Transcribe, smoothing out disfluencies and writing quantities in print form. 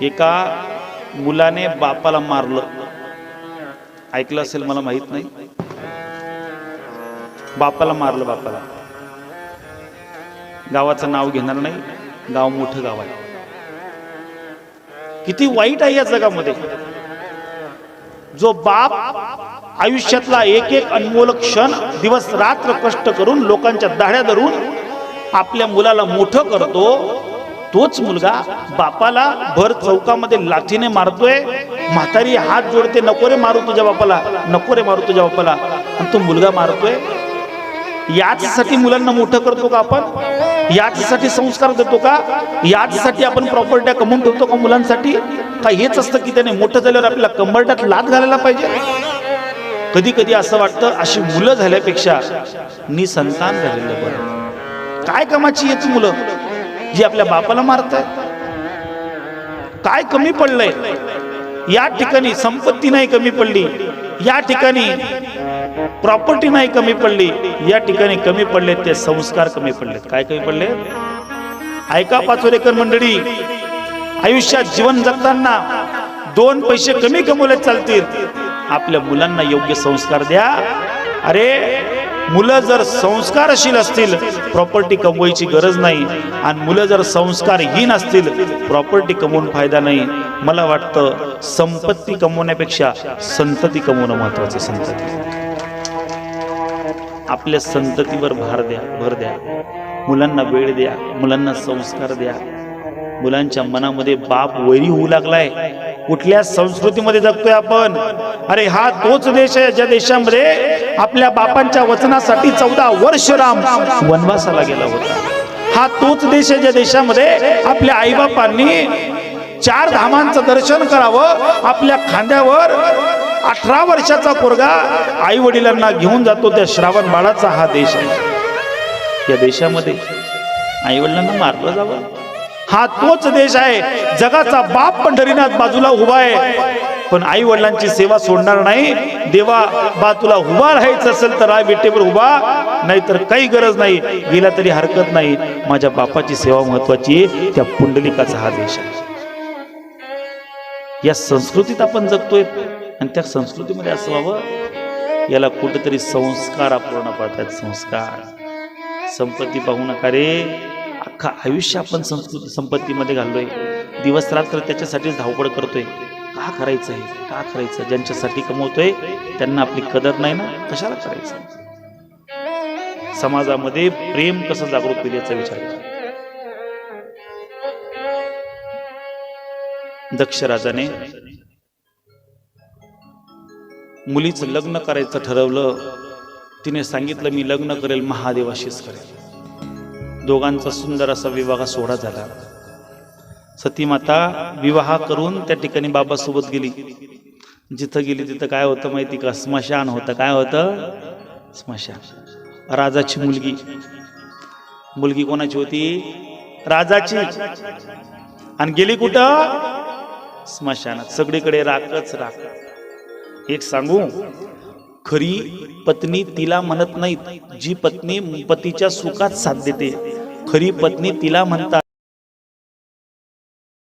एका मुलाने बापाला मारलं, ऐकलं असेल मला माहित नाही. बापाला मारलं, बापाला. गावाचं नाव घेणार नाही, गाव मोठं गाव आहे. किती वाईट आहे या जगामध्ये. जो बाप आयुष्यातला एक एक अनमोल क्षण दिवस रात्र कष्ट करून लोकांच्या दाढ्या धरून आपल्या मुलाला मोठं करतो, तोच मुलगा बापाला भर चौकामध्ये लाठीने मारतोय. म्हातारी हात जोडते, नको रे मारू तुझ्या बापाला, नको रे मारू तुझ्या बापाला, आणि तो मुलगा मारतोय. याचसाठी मुलांना मोठं करतो का आपण? याचसाठी संस्कार देतो का? याचसाठी आपण प्रॉपर्ट्या कमवून ठेवतो का मुलांसाठी? का हेच असतं की त्याने मोठं झाल्यावर आपल्याला कंबरट्यात लाथ घालायला पाहिजे? कधी कधी असं वाटतं अशी मुलं झाल्यापेक्षा निसंतान झालेलं बरं. काय कामाची येत मुलं जी आपल्या बापाला मारताय? काय कमी पडलंय? या ठिकाणी संपत्ती नाही कमी पडली, या ठिकाणी प्रॉपर्टी नाही कमी पडली, या ठिकाणी कमी पडले ते संस्कार कमी पडलेत. काय कमी पडले? ऐका पाचोरेकर मंडळी, आयुष्यात जीवन जगताना 2 पैसे कमी कमवले चालतील, आपल्या मुलांना योग्य संस्कार द्या. अरे मुलं जर संस्कारशील असतील, प्रॉपर्टी कमवायची गरज नाही. आणि मुलं जर संस्कारहीन असतील, प्रॉपर्टी कमवून फायदा नाही. मला वाटतं संपत्ती कमवण्यापेक्षा संतती कमवणं महत्वाचं. संतती, आपल्या संततीवर भर द्या. मुलांना वेळ द्या, मुलांना संस्कार द्या. मुलांच्या मनामध्ये बाप वैरी होऊ लागलाय. कुठल्या संस्कृतीमध्ये जगतोय आपण? अरे हा तोच देश आहे ज्या देशामध्ये आपल्या बापांच्या वचनासाठी 14 वर्ष राम वनवासाला गेला होता. हा तोच देश आहे ज्या देशामध्ये आपल्या आईबापांनी 4 धामांचं दर्शन करावं, आपल्या खांद्यावर 18 वर्षाचा पोरगा आई वडिलांना घेऊन जातो. त्या श्रावण बाळाचा हा देश आहे. या देशामध्ये आई वडिलांना मारलं जावं. हा तोच देश आहे जगाचा बाप पंढरीनाथ बाजूला उभा आहे, पण आई वडिलांची सेवा सोडणार नाही. देवा बा तुला उभा राहायचं असेल तर राय बेटेवर उभा, नाहीतर काही गरज नाही, गेला तरी हरकत नाही. माझ्या बापाची सेवा महत्वाची आहे. त्या पुंडलिकाचा हा देश आहे. या संस्कृतीत आपण जगतोय आणि त्या संस्कृतीमध्ये असं व्हावं, याला कुठेतरी संस्कार अपूर्ण पडतात. संस्कार. संपत्ती पाहू नका रे. अख्खा आयुष्य आपण संपत्तीमध्ये घाललोय, दिवस रात्र त्याच्यासाठी धावपळ करतोय. का करायचं आहे? का करायचं? ज्यांच्यासाठी कमवतोय त्यांना आपली कदर नाही ना, कशाला करायचं? समाजामध्ये प्रेम कसं जागृत होईल याचा विचार करा. दक्ष राजाने मुलीचं लग्न करायचं ठरवलं. तिने सांगितलं मी लग्न करेल, महादेवाशीच करेल. दोघांचा सुंदर असा विवाह सोहळा झाला. सतीमाता विवाह करून त्या ठिकाणी बाबासोबत गेली. जिथं गेली तिथं काय होतं माहिती का? स्मशान होतं. काय होतं? स्मशान. राजाची मुलगी. मुलगी कोणाची होती? राजाची. आणि गेली कुठं? स्मशानात. सगळीकडे राखच राख. एक सांगू, खरी पत्नी तिला म्हणत नाहीत जी पत्नी पतीच्या सुखात साथ देते. खरी पत्नी तिला म्हणतात